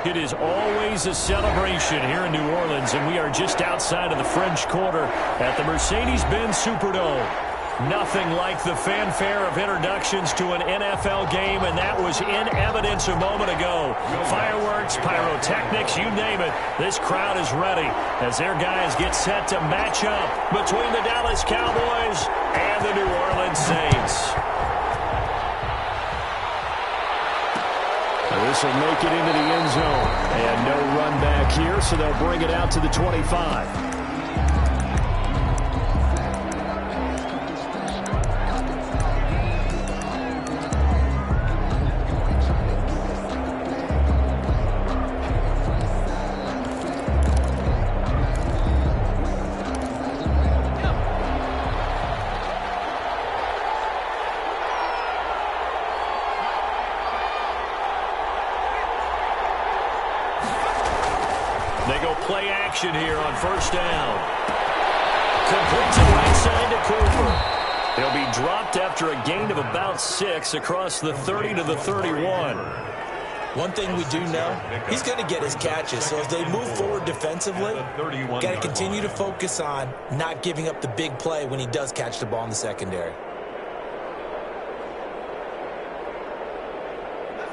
It is always a celebration here in New Orleans, and we are just outside of the French Quarter at the Mercedes-Benz Superdome. Nothing like the fanfare of introductions to an NFL game, and that was in evidence a moment ago. Fireworks, pyrotechnics, you name it. This crowd is ready as their guys get set to match up between the Dallas Cowboys and the New Orleans Saints. This will make it into the end zone. And no run back here, so they'll bring it out to the 25. They go play action here on first down. Complete to the right side to Cooper. He'll be dropped after a gain of about 6 across the 30 to the 31. One thing we do know, he's going to get his catches. So as they move forward defensively, got to continue to focus on not giving up the big play when he does catch the ball in the secondary.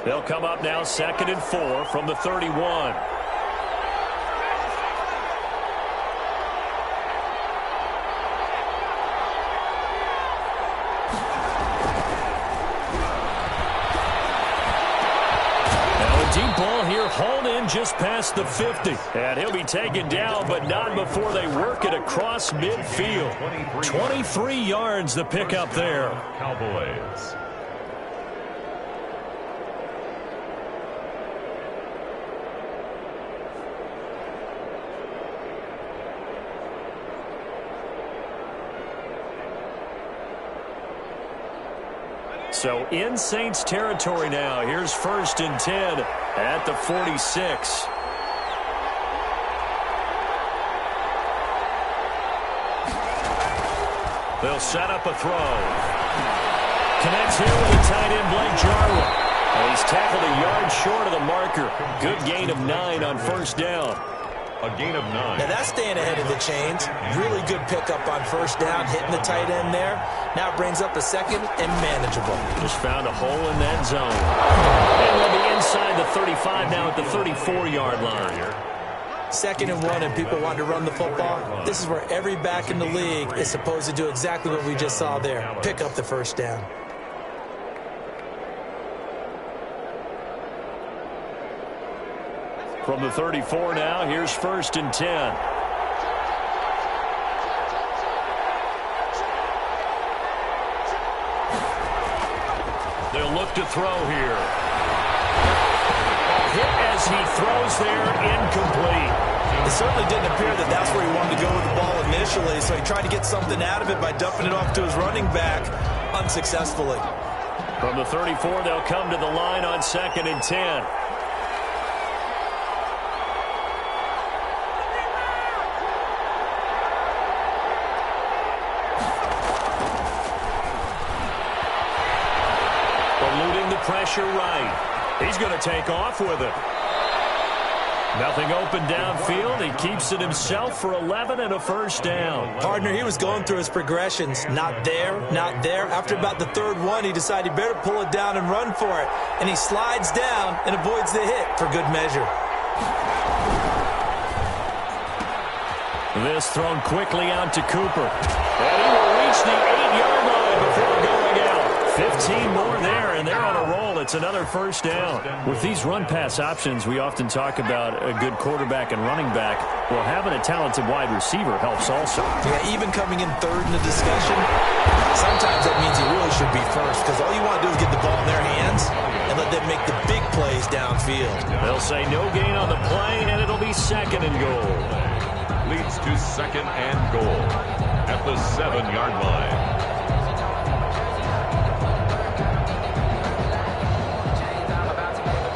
They'll come up now 2nd and 4 from the 31. Deep ball here, hauled in just past the 50. And he'll be taken down, but not before they work it across midfield. 23 yards the pickup there. Cowboys. So in Saints territory now. Here's 1st and 10 at the 46. They'll set up a throw. Connects here with a tight end, Blake Jarwin. And he's tackled a yard short of the marker. Good gain of 9 on first down. A gain of 9. Now that's staying ahead of the chains. Really good pickup on first down, hitting the tight end there. Now brings up a 2nd and manageable. Just found a hole in that zone. And we'll be inside the 35 now at the 34-yard line. 2nd and 1 and people want to run the football. This is where every back in the league is supposed to do exactly what we just saw there. Pick up the first down. From the 34 now, here's 1st and 10. They'll look to throw here. Hit as he throws there, incomplete. It certainly didn't appear that that's where he wanted to go with the ball initially, so he tried to get something out of it by dumping it off to his running back unsuccessfully. From the 34, they'll come to the line on 2nd and 10. Pressure right. He's going to take off with it. Nothing open downfield. He keeps it himself for 11 and a first down. Partner, he was going through his progressions. Not there, not there. After about the 3rd one, he decided he better pull it down and run for it. And he slides down and avoids the hit for good measure. This thrown quickly out to Cooper. And he will reach the 8-yard line before going out. 15 more there, and they're on a roll. It's another first down. With these run-pass options, we often talk about a good quarterback and running back. Well, having a talented wide receiver helps also. Yeah, even coming in 3rd in the discussion, sometimes that means he really should be first, because all you want to do is get the ball in their hands and let them make the big plays downfield. They'll say no gain on the play, and it'll be 2nd and goal. Leads to 2nd and goal at the 7-yard line.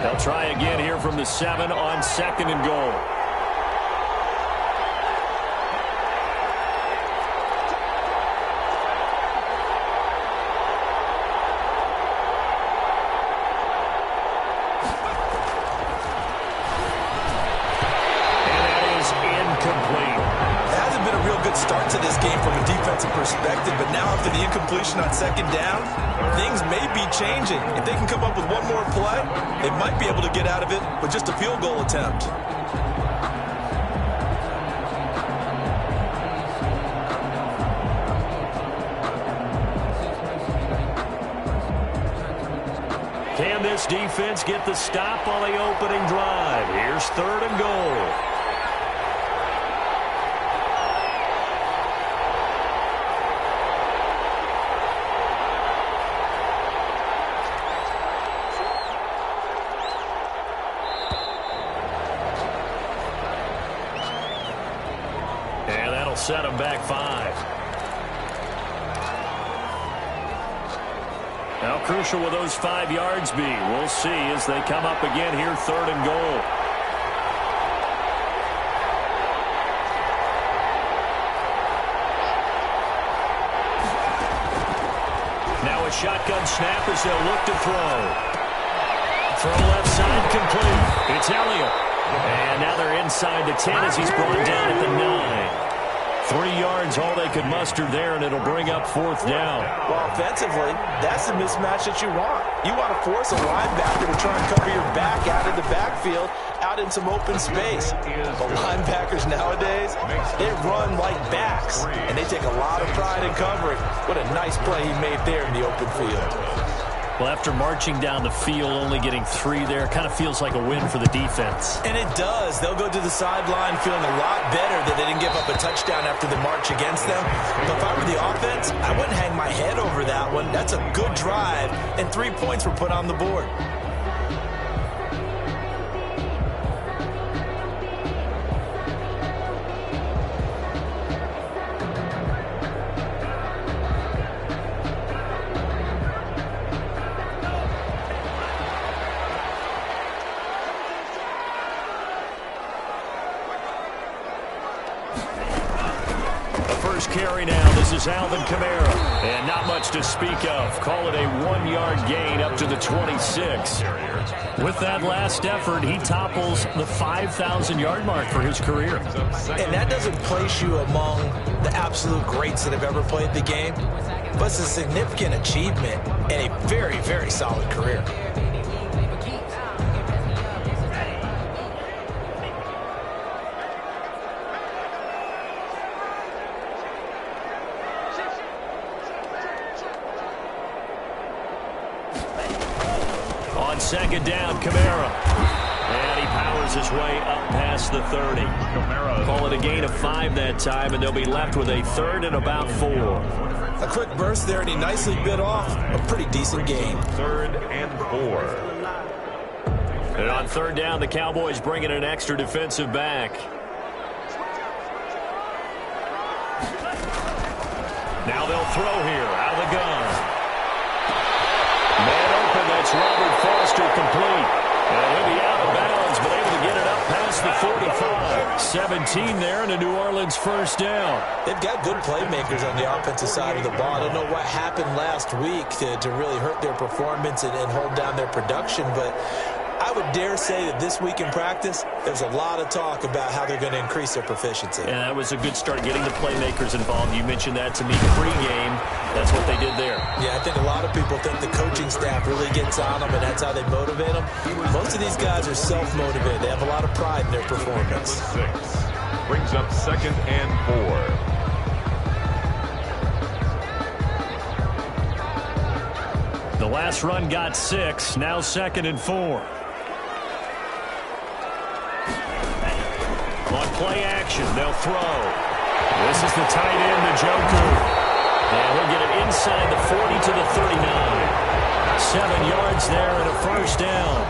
They'll try again here from the 7 on 2nd and goal. good start to this game from a defensive perspective, but now after the incompletion on second down, things may be changing. If they can come up with one more play, they might be able to get out of it with just a field goal attempt. Can this defense get the stop on the opening drive? Here's 3rd and goal. And that'll set them back 5. How crucial will those 5 yards be? We'll see as they come up again here, 3rd and goal. Now a shotgun snap as they'll look to throw. Throw left side complete. It's Elliott. And now they're inside the 10 as he's brought down at the 9. 3 yards, all they could muster there, and it'll bring up 4th down. Well, offensively, that's the mismatch that you want. You want to force a linebacker to try and cover your back out of the backfield, out in some open space. But linebackers nowadays, they run like backs, and they take a lot of pride in covering. What a nice play he made there in the open field. Well, after marching down the field, only getting 3 there, kind of feels like a win for the defense. And it does. They'll go to the sideline feeling a lot better that they didn't give up a touchdown after the march against them. But if I were the offense, I wouldn't hang my head over that one. That's a good drive, and 3 points were put on the board. Carry now. This is Alvin Kamara. And not much to speak of. Call it a 1-yard gain up to the 26. With that last effort, he topples the 5,000-yard mark for his career. And that doesn't place you among the absolute greats that have ever played the game, but it's a significant achievement and a very, very solid career. Second down, Kamara. And he powers his way up past the 30. Call it a gain of 5 that time, and they'll be left with a 3rd and about 4. A quick burst there, and he nicely bit off a pretty decent gain. 3rd and 4. And on 3rd down, the Cowboys bring in an extra defensive back. Now they'll throw here out of the gun. Man open, that's Robert Foster complete. And he'll be out of bounds, but able to get it up past the 45. 17 there and a New Orleans 1st down. They've got good playmakers on the offensive side of the ball. I don't know what happened last week to really hurt their performance and hold down their production, but I would dare say that this week in practice, there's a lot of talk about how they're going to increase their proficiency. And that was a good start, getting the playmakers involved. You mentioned that to me pregame. That's what they did there. Yeah, I think a lot of people think the coaching staff really gets on them, and that's how they motivate them. Most of these guys are self-motivated. They have a lot of pride in their performance. 6 brings up 2nd and 4. The last run got 6. Now 2nd and 4. On play action, they'll throw. This is the tight end, Njoku. And he'll get it inside the 40 to the 39. 7 yards there and a 1st down.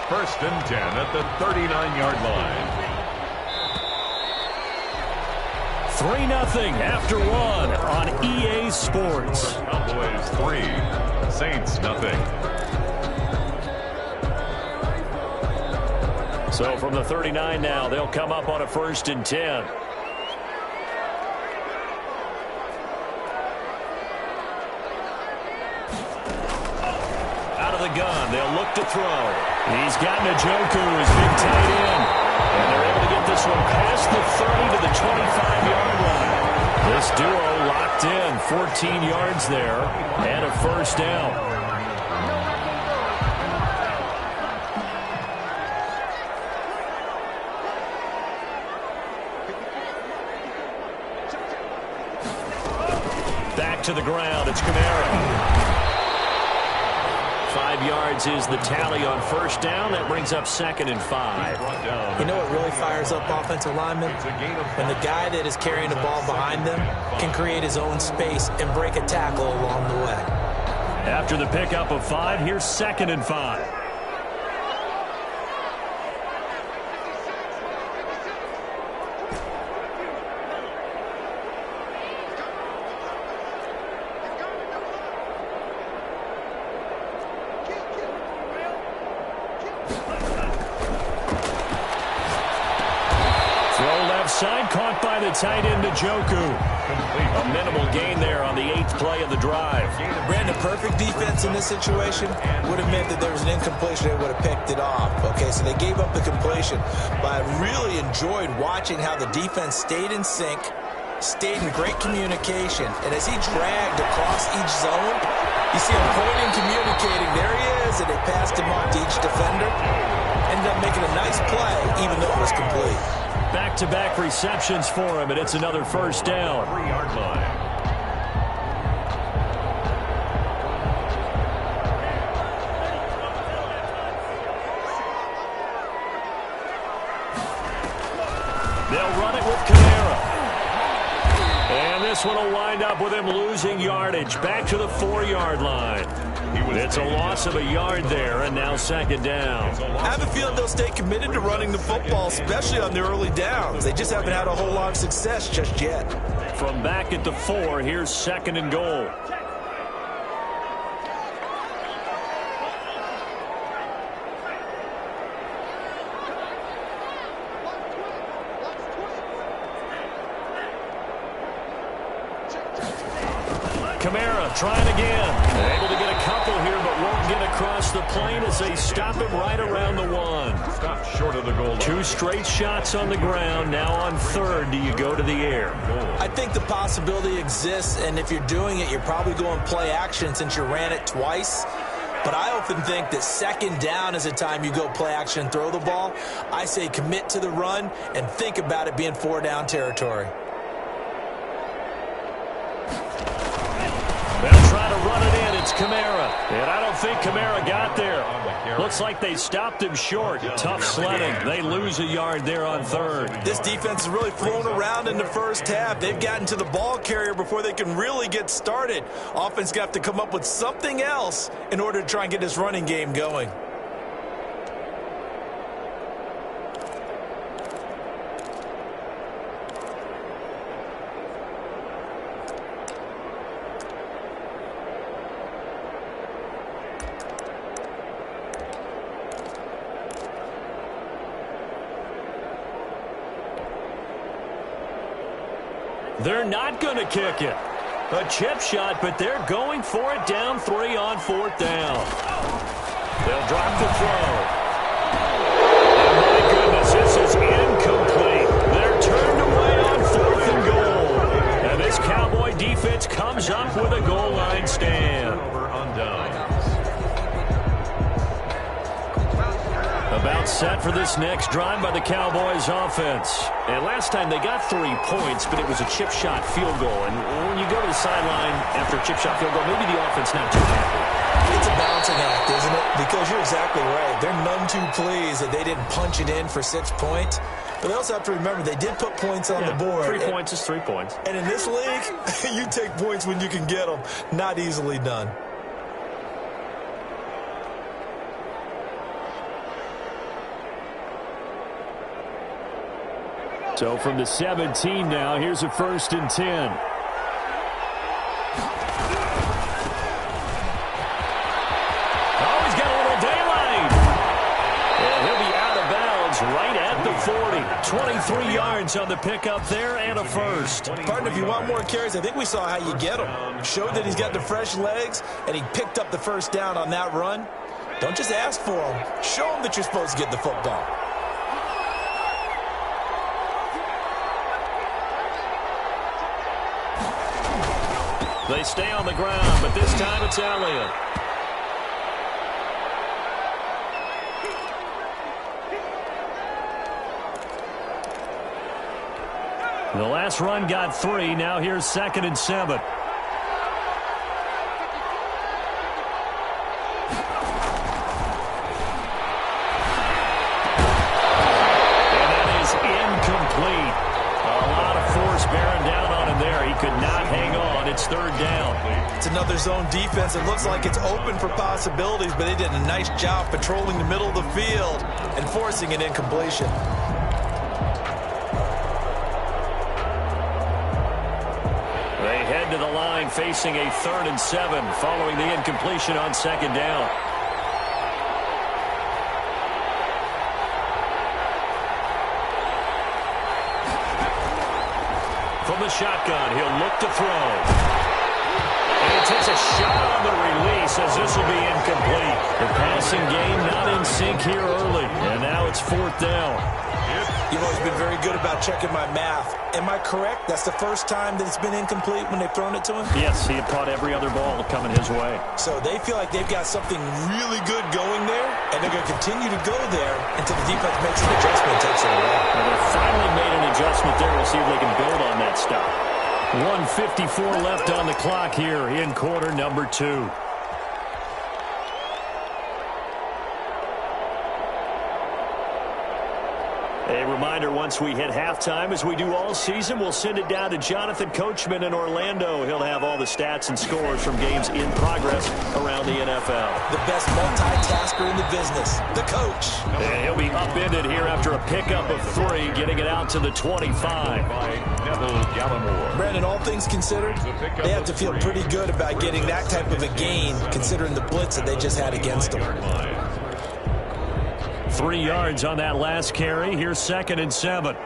1st and 10 at the 39-yard line. 3-0 after 1 on EA Sports. Cowboys 3, Saints 0. So from the 39 now, they'll come up on a 1st and 10. Out of the gun, they'll look back to throw. He's got Njoku, his big tight end. And they're able to get this one past the 30 to the 25-yard line. This duo locked in, 14 yards there, and a first down. Back to the ground, it's Kamara. 5 yards is the tally on first down. That brings up 2nd and 5. You know what really fires up offensive linemen? When the guy that is carrying the ball behind them can create his own space and break a tackle along the way. After the pickup of 5, here's 2nd and 5. Side caught by the tight end Njoku. A minimal gain there on the 8th play of the drive. Brandon, perfect defense in this situation would have meant that there was an incompletion. They would have picked it off. Okay, so they gave up the completion. But I really enjoyed watching how the defense stayed in sync, stayed in great communication. And as he dragged across each zone, you see him pointing, communicating. There he is, and they passed him off to each defender. Ended up making a nice play, even though it was complete. Back-to-back receptions for him, and it's another first down. 3-yard line. They'll run it with Kamara. And this one will wind up with him losing yardage. Back to the 4-yard line. It's a loss of a yard there, and now 2nd down. I have a feeling they'll stay committed to running the football, especially on their early downs. They just haven't had a whole lot of success just yet. From back at the 4, here's 2nd and goal. Kamara trying again. Able to get a couple here, but won't get across the plane as they stop him right around the 1. Stop short of the goal line. 2 straight shots on the ground. Now on 3rd, do you go to the air? I think the possibility exists, and if you're doing it, you're probably going play action since you ran it twice. But I often think that 2nd down is a time you go play action and throw the ball. I say commit to the run and think about it being 4-down territory. They'll try to run it in. It's Kamara. And I don't think Kamara got there. Looks like they stopped him short. Tough sledding. They lose a yard there on 3rd. This defense has really thrown around in the first half. They've gotten to the ball carrier before they can really get started. Offense got to come up with something else in order to try and get this running game going. They're not going to kick it. A chip shot, but they're going for it down 3 on 4th down. They'll drop the throw. And my goodness, this is incomplete. They're turned away on 4th and goal. And this Cowboy defense comes up with a goal line stand. Over on downs. About set for this next drive by the Cowboys offense. And last time they got 3 points, but it was a chip shot field goal. And when you go to the sideline after a chip shot field goal, maybe the offense not too happy. It's a balancing act, isn't it? Because you're exactly right. They're none too pleased that they didn't punch it in for 6 points. But they also have to remember they did put points on the board. 3 points is 3 points. And in this league, you take points when you can get them. Not easily done. So from the 17 now, here's a 1st and 10. Oh, he's got a little daylight. And he'll be out of bounds right at the 40. 23 yards on the pickup there and a first. Partner, if you want more carries, I think we saw how you get them. Showed that he's got the fresh legs, and he picked up the first down on that run. Don't just ask for them. Show them that you're supposed to get the football. They stay on the ground, but this time it's Elliott. The last run got 3. Now here's 2nd and 7. And that is incomplete. A lot of force bearing down on him there. He could not hang on. It's 3rd down. It's another zone defense. It looks like it's open for possibilities, but they did a nice job patrolling the middle of the field and forcing an incompletion. To the line facing a 3rd and 7 following the incompletion on 2nd down. From the shotgun, he'll look to throw. And he takes a shot on the release as this will be incomplete. The passing game not in sync here early. And now it's 4th down. You've always been very good about checking my math. Am I correct? That's the first time that it's been incomplete when they've thrown it to him? Yes, he had caught every other ball coming his way. So they feel like they've got something really good going there, and they're going to continue to go there until the defense makes an adjustment and takes it away. Well, they finally made an adjustment there. We'll see if they can build on that stop. 1:54 left on the clock here in quarter number 2. A reminder, once we hit halftime, as we do all season, we'll send it down to Jonathan Coachman in Orlando. He'll have all the stats and scores from games in progress around the NFL. The best multitasker in the business, the coach. And he'll be upended here after a pickup of 3, getting it out to the 25. Brandon, all things considered, they have to feel pretty good about getting that type of a gain, considering the blitz that they just had against them. 3 yards on that last carry. Here's 2nd and 7. And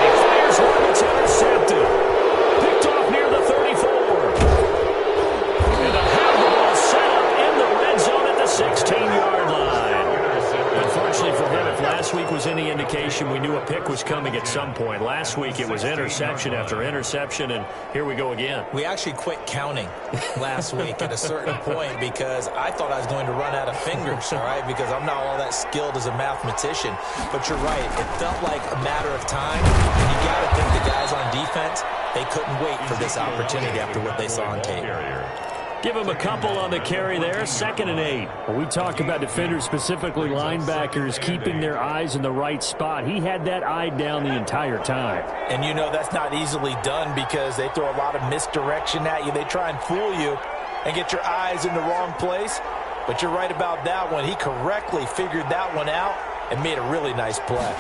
he fires one that's intercepted. Picked off near the 34. And they'll have the ball set up in the red zone at the 16-yard line. Unfortunately for him, if last week was any indication, we knew a pick was coming at some point. Last week it was interception after interception, and here we go again. We actually quit counting last week at a certain point because I thought I was going to run out of fingers, all right, because I'm not all that skilled as a mathematician. But you're right. It felt like a matter of time, and you got to think the guys on defense, they couldn't wait for this opportunity after what they saw on tape. Give him a couple on the carry there. 2nd and 8. Well, we talk about defenders, specifically linebackers, keeping their eyes in the right spot. He had that eye down the entire time. And you know that's not easily done because they throw a lot of misdirection at you. They try and fool you and get your eyes in the wrong place. But you're right about that one. He correctly figured that one out and made a really nice play.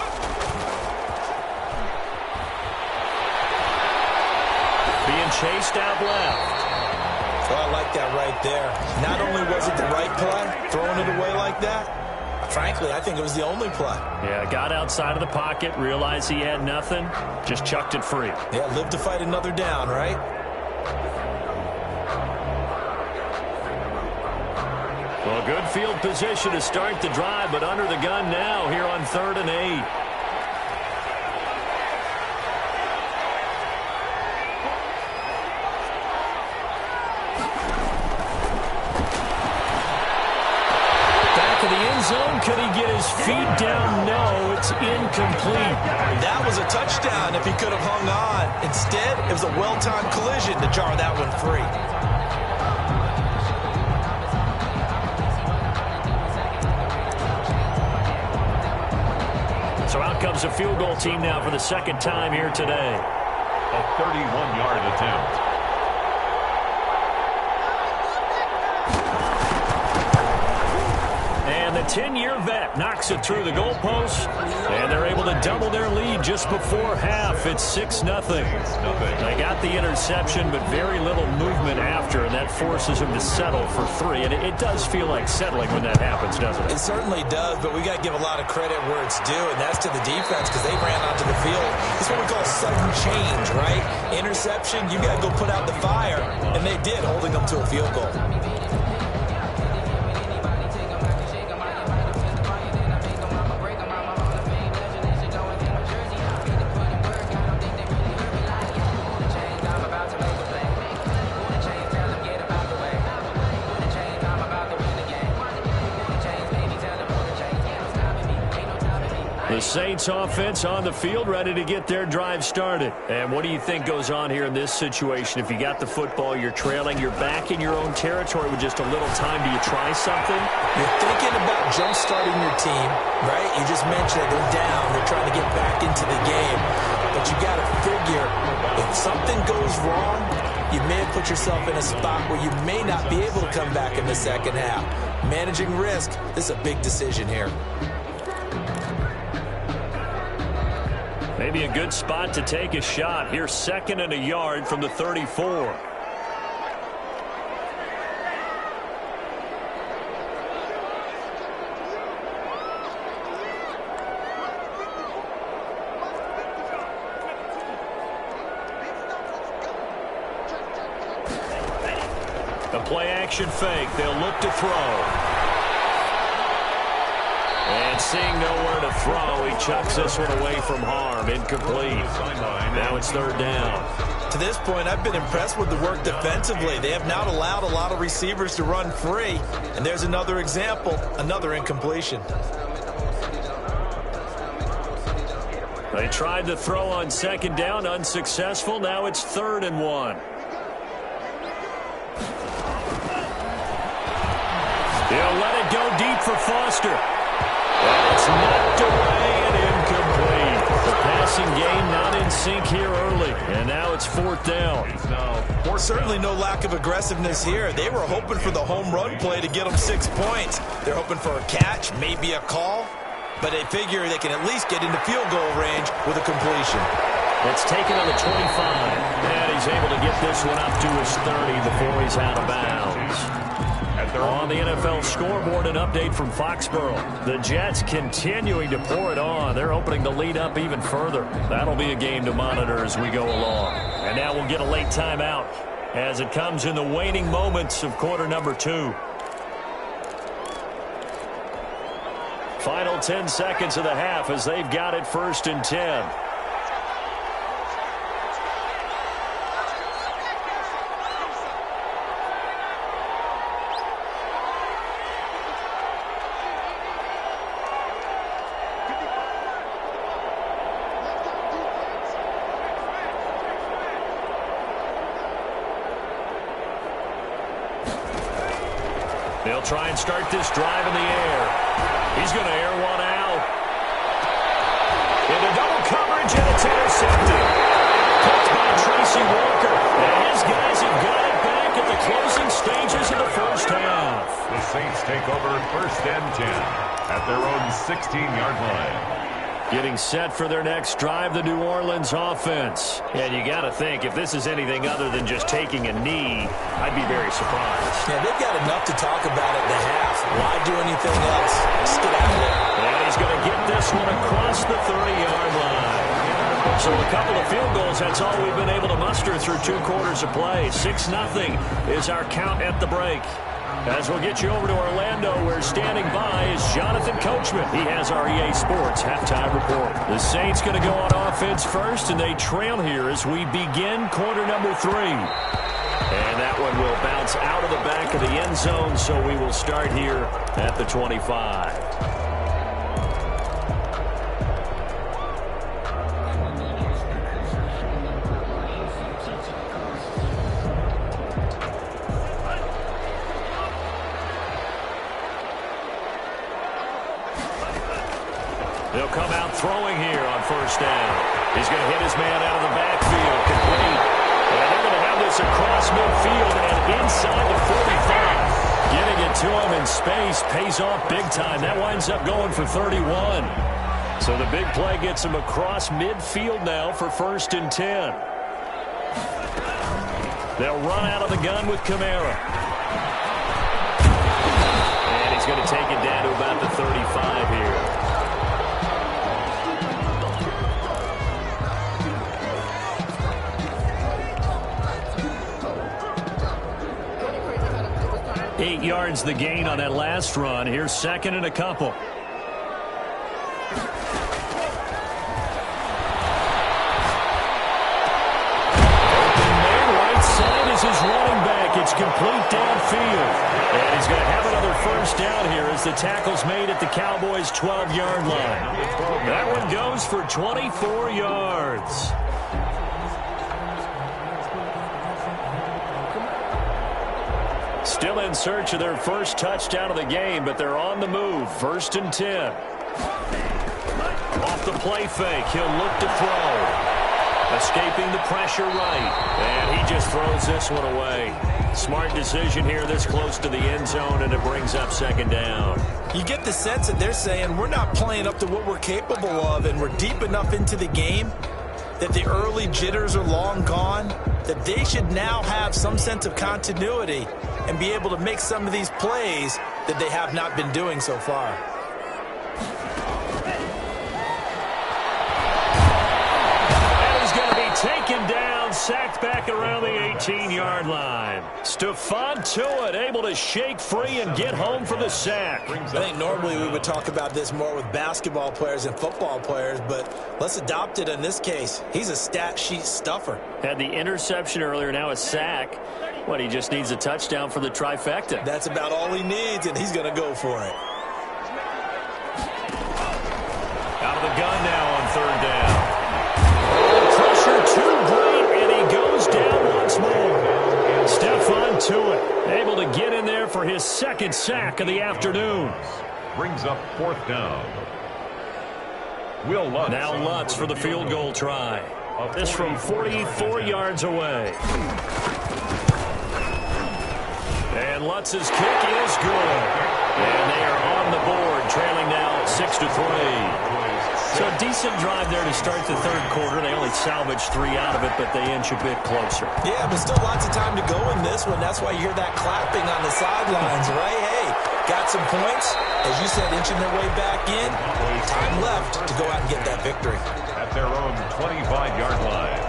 Being chased out left. Oh, I like that right there. Not only was it the right play, throwing it away like that, frankly, I think it was the only play. Yeah, got outside of the pocket, realized he had nothing, just chucked it free. Yeah, live to fight another down, right? Well, good field position to start the drive, but under the gun now here on 3rd and 8. Zone. Could he get his feet down? No, it's incomplete. That was a touchdown if he could have hung on. Instead, it was a well-timed collision to jar that one free. So out comes a field goal team now for the 2nd time here today. A 31-yard attempt. And the 10-year vet knocks it through the goalpost, and they're able to double their lead just before half. It's 6-0. They got the interception, but very little movement after, and that forces them to settle for 3. And it does feel like settling when that happens, doesn't it? It certainly does, but we got to give a lot of credit where it's due, and that's to the defense because they ran onto the field. It's what we call sudden change, right? Interception, you got to go put out the fire, and they did, holding them to a field goal. The Saints offense on the field, ready to get their drive started. And what do you think goes on here in this situation? If you got the football, you're trailing, you're back in your own territory with just a little time. Do you try something? You're thinking about jump-starting your team, right? You just mentioned it. They're down. They're trying to get back into the game. But you got to figure, if something goes wrong, you may have put yourself in a spot where you may not be able to come back in the second half. Managing risk, this is a big decision here. Maybe a good spot to take a shot. Here's 2nd and a yard from the 34. A play-action fake. They'll look to throw. And seeing nowhere to throw, he chucks this one away from harm. Incomplete. Now it's 3rd down. To this point, I've been impressed with the work defensively. They have not allowed a lot of receivers to run free. And there's another example, another incompletion. They tried to throw on 2nd down, unsuccessful. Now it's 3rd and 1. He'll let it go deep for Foster. It's knocked away and incomplete. The passing game not in sync here early. And now it's 4th down. Certainly no lack of aggressiveness here. They were hoping for the home run play to get them 6 points. They're hoping for a catch, maybe a call. But they figure they can at least get into field goal range with a completion. It's taken on the 25. And he's able to get this one up to his 30 before he's out of bounds. On the NFL scoreboard, an update from Foxborough. The Jets continuing to pour it on. They're opening the lead up even further. That'll be a game to monitor as we go along. And now we'll get a late timeout as it comes in the waning moments of quarter number 2. Final 10 seconds of the half as they've got it 1st and 10. They'll try and start this drive in the air. He's going to air one out. Into double coverage, and it's intercepted. Caught by Tracy Walker. And his guys have got it back at the closing stages of the first half. The Saints take over 1st and 10 at their own 16-yard line. Getting set for their next drive, the New Orleans offense. And you got to think, if this is anything other than just taking a knee, I'd be very surprised. Yeah, they've got enough to talk about at the half. Why do anything else? Just get out of there. And he's going to get this one across the 30-yard line. So a couple of field goals, that's all we've been able to muster through 2 quarters of play. 6-0 is our count at the break. As we'll get you over to Orlando, where standing by is Jonathan Coachman. He has our EA Sports halftime report. The Saints going to go on offense first, and they trail here as we begin quarter number 3. And that one will bounce out of the back of the end zone, so we will start here at the 25. They'll come out throwing here on 1st down. He's going to hit his man out of the backfield, complete. And they're going to have this across midfield and inside the 45. Getting it to him in space pays off big time. That winds up going for 31. So the big play gets him across midfield now for 1st and 10. They'll run out of the gun with Kamara. And he's going to take it down to about the 35 here. Eight yards the gain on that last run. Here's 2nd and a couple. Open man, right side is his running back. It's complete downfield. And he's going to have another 1st down here as the tackle's made at the Cowboys' 12-yard line. That one goes for 24 yards. Still in search of their 1st touchdown of the game, but they're on the move. 1st and 10. Off the play fake, he'll look to throw. Escaping the pressure right. And he just throws this one away. Smart decision here this close to the end zone, and it brings up 2nd down. You get the sense that they're saying we're not playing up to what we're capable of, and we're deep enough into the game that the early jitters are long gone, that they should now have some sense of continuity and be able to make some of these plays that they have not been doing so far. And he's going to be taken down, sacked back around the 18-yard line. Stephon Tuitt able to shake free and get home for the sack. I think normally we would talk about this more with basketball players and football players, but let's adopt it in this case. He's a stat sheet stuffer. Had the interception earlier, now a sack. What, he just needs a touchdown for the trifecta. That's about all he needs, and he's going to go for it. Out of the gun now on 3rd down. Pressure too great, and he goes down once more. Stephon Tuitt able to get in there for his 2nd sack of the afternoon. Brings up 4th down. Will Lutz. Now Lutz for the field goal try. This from 44 yards away. And Lutz's kick is good. And they are on the board, trailing now 6-3. So a decent drive there to start the 3rd quarter. They only salvaged 3 out of it, but they inch a bit closer. Yeah, but still lots of time to go in this one. That's why you hear that clapping on the sidelines, right? Hey, got some points. As you said, inching their way back in. Time left to go out and get that victory. At their own 25-yard line.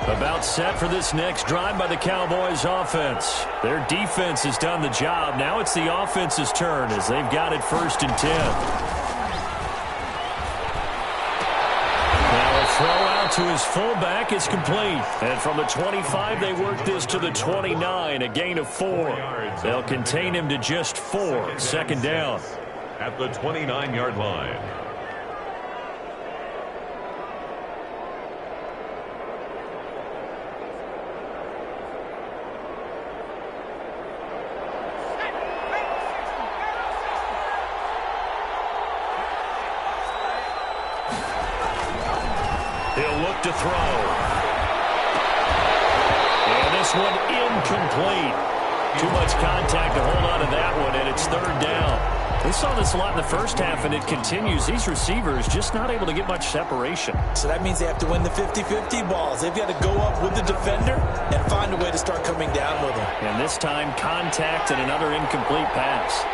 About set for this next drive by the Cowboys offense. Their defense has done the job. Now it's the offense's turn as they've got it 1st and 10. Now a throw out to his fullback is complete. And from the 25, they work this to the 29, a gain of 4. They'll contain him to just 4. 2nd down. At the 29-yard line. He'll look to throw. And this one incomplete. Too much contact to hold on to that one, and it's 3rd down. We saw this a lot in the first half, and it continues. These receivers just not able to get much separation. So that means they have to win the 50-50 balls. They've got to go up with the defender and find a way to start coming down with them. And this time, contact and another incomplete pass.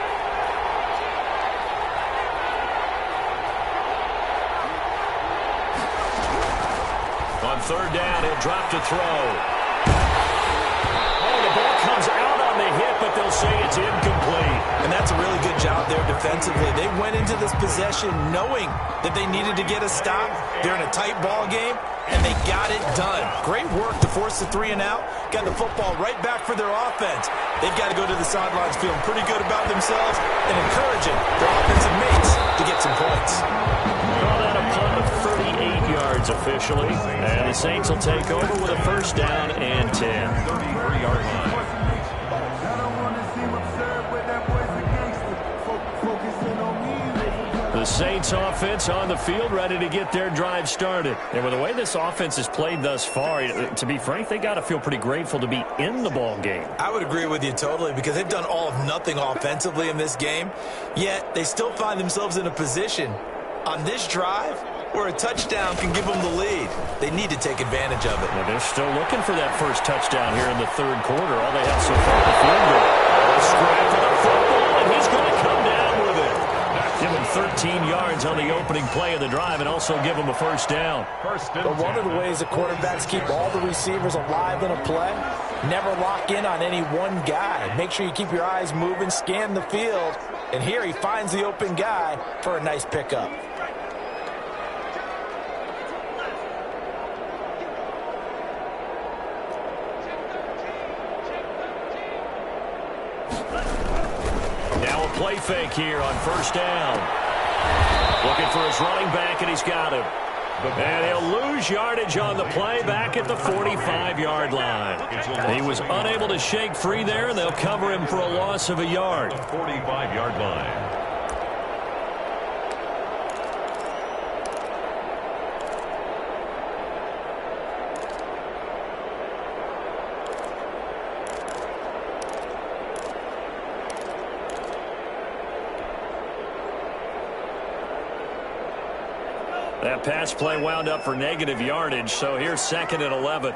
On 3rd down, he'll drop to throw. Oh, the ball comes out on the hit, but they'll say it's incomplete. And that's a really good job there defensively. They went into this possession knowing that they needed to get a stop. They're in a tight ball game, and they got it done. Great work to force the 3 and out. Got the football right back for their offense. They've got to go to the sidelines feeling pretty good about themselves and encouraging their offensive mates to get some points. Call that a punt of 38 yards officially. And the Saints will take over with a 1st down and 10. 33-yard line. The Saints offense on the field, ready to get their drive started. And with the way this offense has played thus far, to be frank, they got to feel pretty grateful to be in the ball game. I would agree with you totally, because they've done all of nothing offensively in this game, yet they still find themselves in a position on this drive where a touchdown can give them the lead. They need to take advantage of it. Well, they're still looking for that first touchdown here in the third quarter. All they have so far, the field goal. Strap for the football, and he's going to come down with it. Give him 13 yards on the opening play of the drive and also give him a first down. But one of the ways the quarterbacks keep all the receivers alive in a play, never lock in on any one guy. Make sure you keep your eyes moving, scan the field, and here he finds the open guy for a nice pickup. Play fake here on first down. Looking for his running back, and he's got him. And he'll lose yardage on the play back at the 45-yard line. He was unable to shake free there, and they'll cover him for a loss of a yard. 45-yard line. That pass play wound up for negative yardage, so here's 2nd and 11.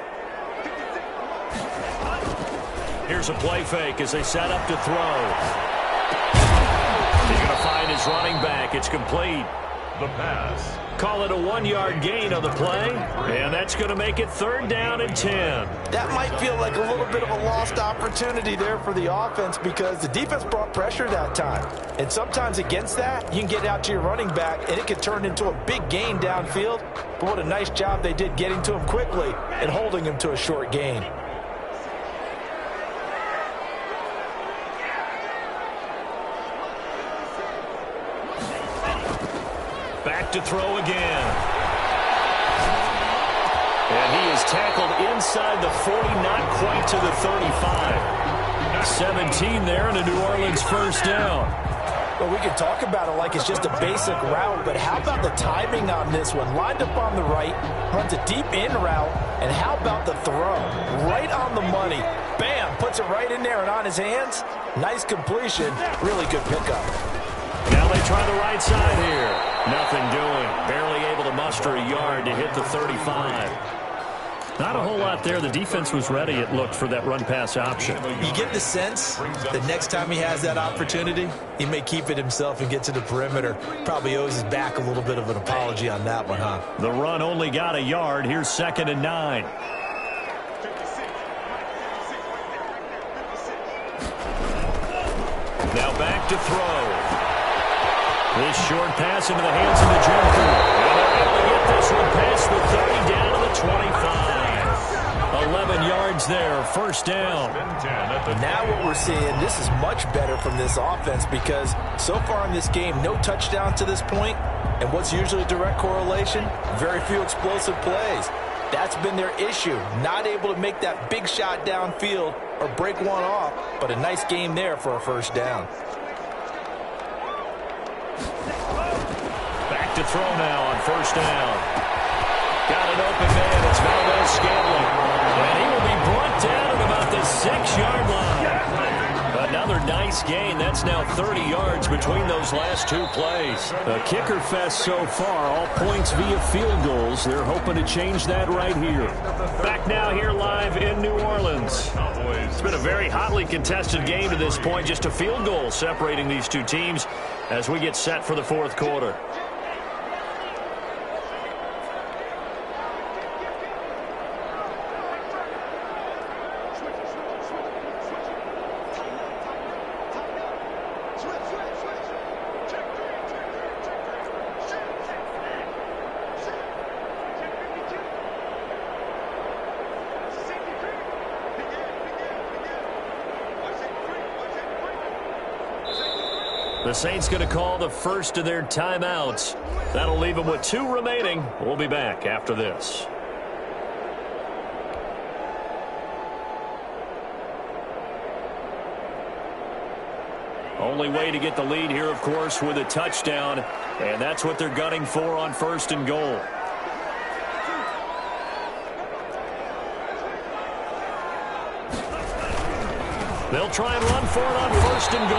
Here's a play fake as they set up to throw. He's going to find his running back. It's complete. The pass. Call it a 1-yard gain on the play, and that's going to make it 3rd down and 10. That might feel like a little bit of a lost opportunity there for the offense, because the defense brought pressure that time. And sometimes against that, you can get out to your running back, and it could turn into a big gain downfield. But what a nice job they did getting to him quickly and holding him to a short gain. Back to throw again. And he is tackled inside the 40, not quite to the 35. 17 there, and a New Orleans first down. Well, we can talk about it like it's just a basic route, but how about the timing on this one? Lined up on the right, runs a deep in route, and how about the throw? Right on the money. Bam, puts it right in there and on his hands. Nice completion, really good pickup. Now they try the right side here. Nothing doing. Barely able to muster a yard to hit the 35. Not a whole lot there. The defense was ready, it looked, for that run-pass option. You get the sense that next time he has that opportunity, he may keep it himself and get to the perimeter. Probably owes his back a little bit of an apology on that one, huh? The run only got a yard. Here's 2nd and 9. Now back to throw. This short pass into the hands of the Joker. And they're able to get this one past the 30 down to the 25. 11 yards there, first down. Now what we're seeing, this is much better from this offense, because so far in this game, no touchdown to this point. And what's usually a direct correlation? Very few explosive plays. That's been their issue. Not able to make that big shot downfield or break one off, but a nice game there for a first down. Back to throw now on first down. Got an open man. It's Valdez-Scantling. And he will be brought down at about the 6-yard line. Another nice gain. That's now 30 yards between those last two plays. A kicker fest so far. All points via field goals. They're hoping to change that right here. Back now here live in New Orleans. It's been a very hotly contested game to this point. Just a field goal separating these two teams as we get set for the fourth quarter. The Saints going to call the first of their timeouts. That'll leave them with 2 remaining. We'll be back after this. Only way to get the lead here, of course, with a touchdown, and that's what they're gunning for on 1st and goal. They'll try and run for it on 1st and goal.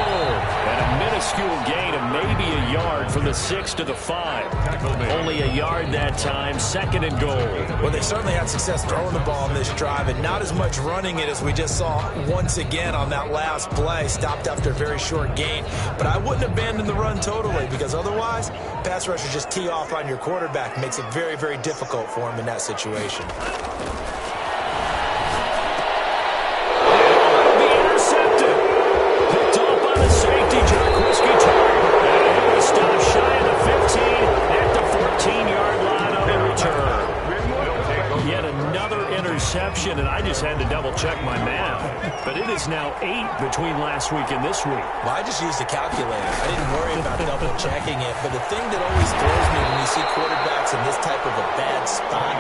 And a minuscule gain of maybe a yard from the 6 to the 5. Only a yard that time, 2nd and goal. Well, they certainly had success throwing the ball in this drive and not as much running it as we just saw once again on that last play. Stopped after a very short gain. But I wouldn't abandon the run totally because otherwise, pass rushers just tee off on your quarterback. Makes it very, very difficult for him in that situation. And I just had to double-check my math. But it is now 8 between last week and this week. Well, I just used a calculator. I didn't worry about double-checking it. But the thing that always throws me when you see quarterbacks in this type of a bad spot,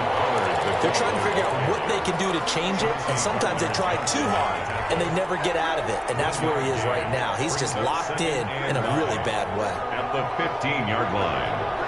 they're trying to figure out what they can do to change it. And sometimes they try too hard, and they never get out of it. And that's where he is right now. He's just locked in a really bad way. At the 15-yard line.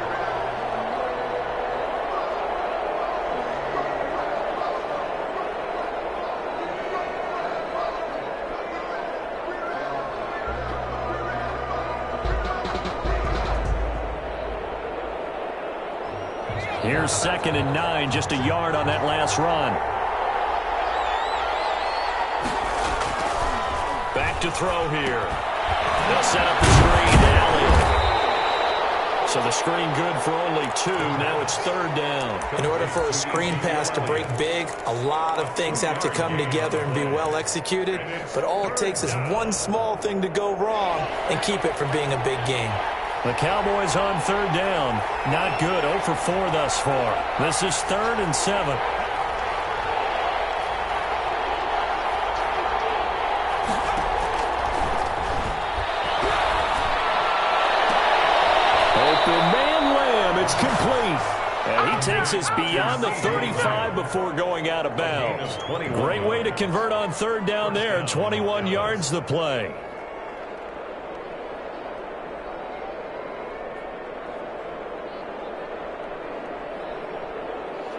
Here's 2nd and 9, just a yard on that last run. Back to throw here. They'll set up the screen to Elliott. So the screen good for only 2. Now it's 3rd down. In order for a screen pass to break big, a lot of things have to come together and be well executed. But all it takes is one small thing to go wrong and keep it from being a big game. The Cowboys on 3rd down. Not good. 0 for 4 thus far. This is 3rd and 7. Open man Lamb. It's complete. And he takes us beyond the 35 before going out of bounds. Great way to convert on 3rd down there. 21 yards the play.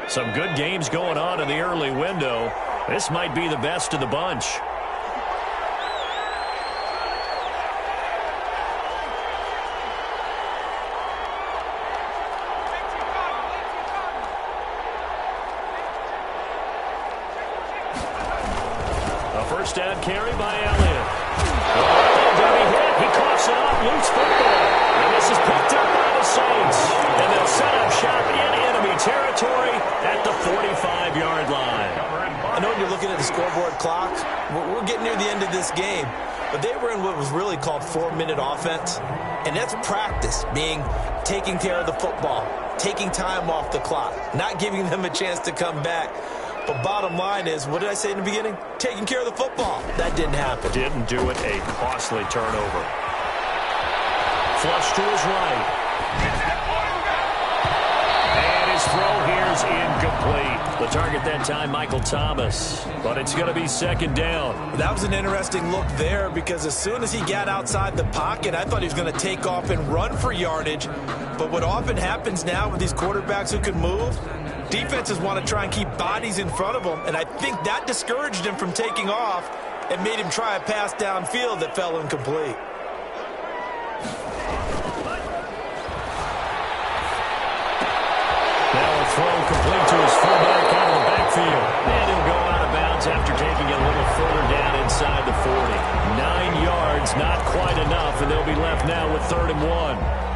Some good games going on in the early window. This might be the best of the bunch. A first down carry by Elliott. He coughs it up, loose football. And this is picked up by the Saints. And they'll set up shop in enemy territory at the 45-yard line. I know when you're looking at the scoreboard clock, we're getting near the end of this game. But they were in what was really called 4-minute offense. And that's practice, being taking care of the football, taking time off the clock, not giving them a chance to come back. But bottom line is, what did I say in the beginning? Taking care of the football. That didn't happen. Didn't do it. A costly turnover. Flush to his right. And his throw here is incomplete. The target that time, Michael Thomas. But it's going to be 2nd down. That was an interesting look there because as soon as he got outside the pocket, I thought he was going to take off and run for yardage. But what often happens now with these quarterbacks who can move, defenses want to try and keep bodies in front of them, and I think that discouraged him from taking off and made him try a pass downfield that fell incomplete. Now a throw complete to his fullback out of the backfield. And he'll go out of bounds after taking it a little further down inside the 40. 9 yards, not quite enough, and they'll be left now with 3rd and 1.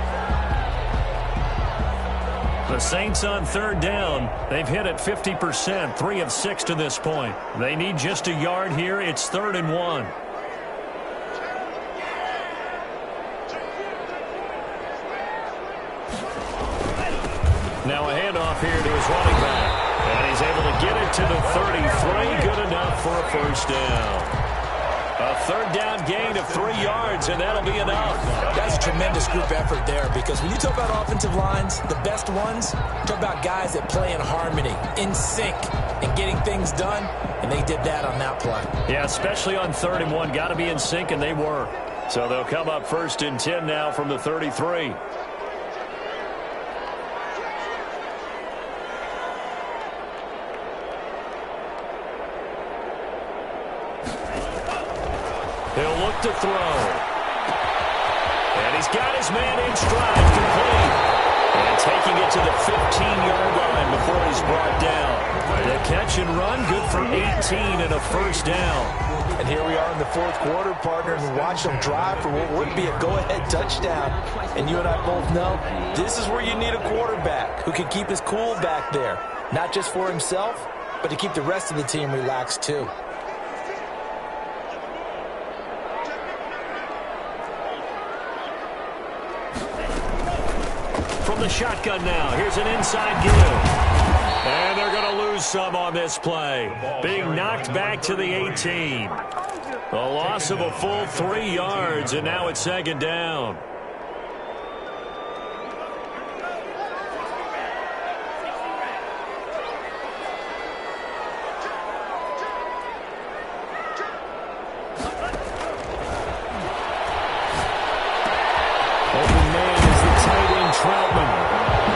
The Saints on 3rd down. They've hit it 50%, 3 of 6 to this point. They need just a yard here. It's 3rd and 1. Now a handoff here to his running back. And he's able to get it to the 33. Good enough for a first down. A 3rd down gain of 3 yards, and that'll be enough. That's a tremendous group effort there because when you talk about offensive lines, the best ones, talk about guys that play in harmony, in sync, and getting things done, and they did that on that play. Yeah, especially on 3rd and 1. Got to be in sync, and they were. So they'll come up 1st and 10 now from the 33. He'll look to throw. And he's got his man in stride, complete. And taking it to the 15-yard line before he's brought down. The catch and run, good for 18 and a first down. And here we are in the 4th quarter, partner, and watch them drive for what would be a go-ahead touchdown. And you and I both know this is where you need a quarterback who can keep his cool back there. Not just for himself, but to keep the rest of the team relaxed too. From the shotgun now, here's an inside give. And they're going to lose some on this play. Being knocked back to the 18. A loss of a full 3 yards, and now it's 2nd down. Open man is the tight end, Troutman.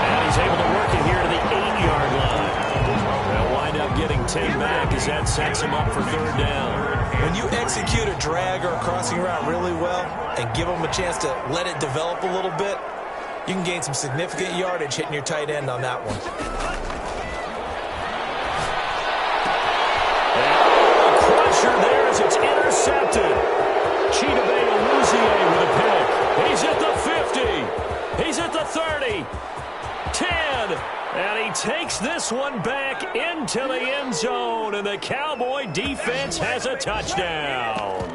And he's able to work it here to the 8-yard line. They'll wind up getting 10 back as that sets him up for 3rd down. When you execute a drag or a crossing route really well and give them a chance to let it develop a little bit, you can gain some significant yardage hitting your tight end on that one. And a crusher there as it's intercepted. Chidobe Awuzie with a pick. He's at the 50. He's at the 30. 10. And he takes this one back into the end zone, and the Cowboy defense has a touchdown.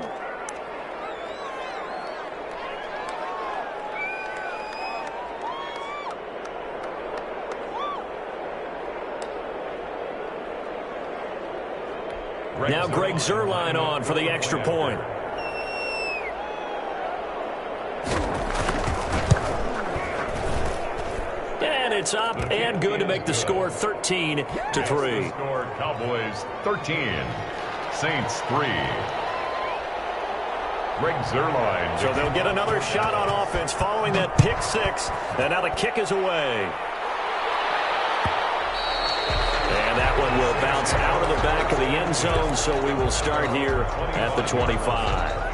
Now Greg Zuerlein on for the extra point. And it's up and good to make the score 13-3. Score Cowboys 13, Saints 3. Greg Zuerlein. So they'll get another shot on offense following that pick 6. And now the kick is away. And that one will bounce out of the back of the end zone, so we will start here at the 25.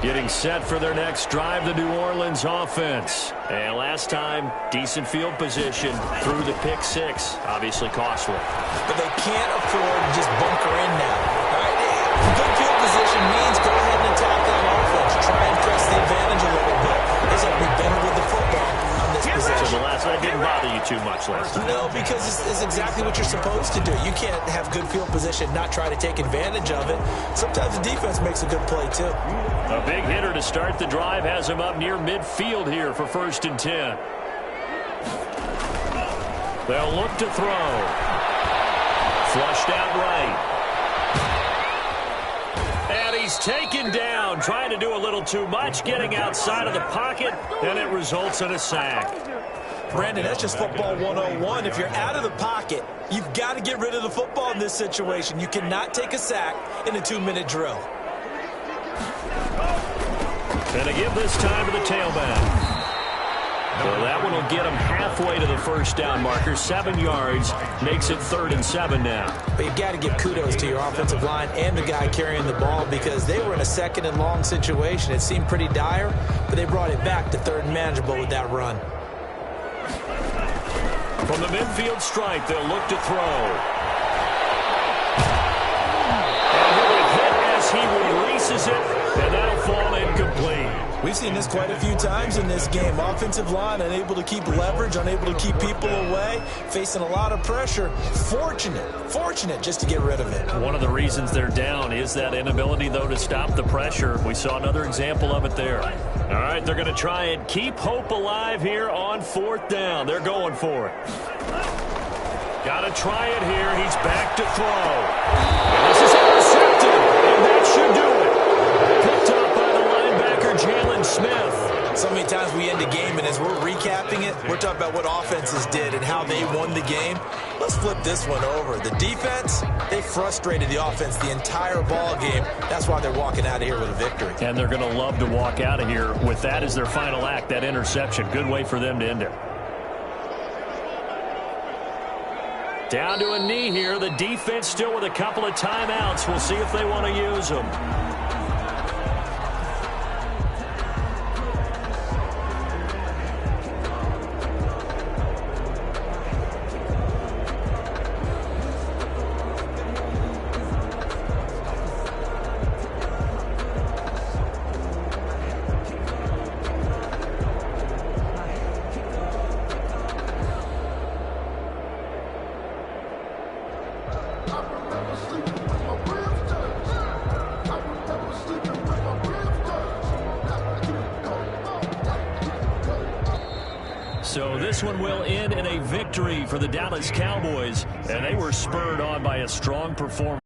Getting set for their next drive, the New Orleans offense. And last time, decent field position through the pick 6. Obviously costly. But they can't afford to just bunker in now. All right? Good field position means go ahead and attack on offense. Try and press the advantage a little bit. It's like we've been with the football on this possession. So the last night didn't bother you too much last time. No, because it's exactly what you're supposed to do. You can't have good field position, not try to take advantage of it. Sometimes the defense makes a good play, too. A big hitter to start the drive has him up near midfield here for 1st and 10. They'll look to throw. Flushed out right. And he's taken down, trying to do a little too much, getting outside of the pocket, and it results in a sack. Brandon, that's just football 101. If you're out of the pocket, you've got to get rid of the football in this situation. You cannot take a sack in a 2-minute drill. And they give this time to the tailback. So that one will get him halfway to the first down marker. 7 yards makes it 3rd and 7 now. But you've got to give kudos to your offensive line and the guy carrying the ball because they were in a 2nd and long situation. It seemed pretty dire, but they brought it back to 3rd and manageable with that run. From the midfield stripe, they'll look to throw. And he'll be hit as he releases it, and that'll fall incomplete. We've seen this quite a few times in this game. Offensive line unable to keep leverage, unable to keep people away, facing a lot of pressure. Fortunate just to get rid of it. One of the reasons they're down is that inability, though, to stop the pressure. We saw another example of it there. All right, they're going to try and keep hope alive here on 4th down. They're going for it. Got to try it here. He's back to throw. And this is intercepted, and that should do it. Picked up by the linebacker, Jalen Smith. So many times we end a game, and as we're recapping it, we're talking about what offenses did and how they won the game. Let's flip this one over. The defense, they frustrated the offense the entire ball game. That's why they're walking out of here with a victory. And they're going to love to walk out of here with that as their final act, that interception. Good way for them to end it. Down to a knee here. The defense still with a couple of timeouts. We'll see if they want to use them. So this one will end in a victory for the Dallas Cowboys, and they were spurred on by a strong performance.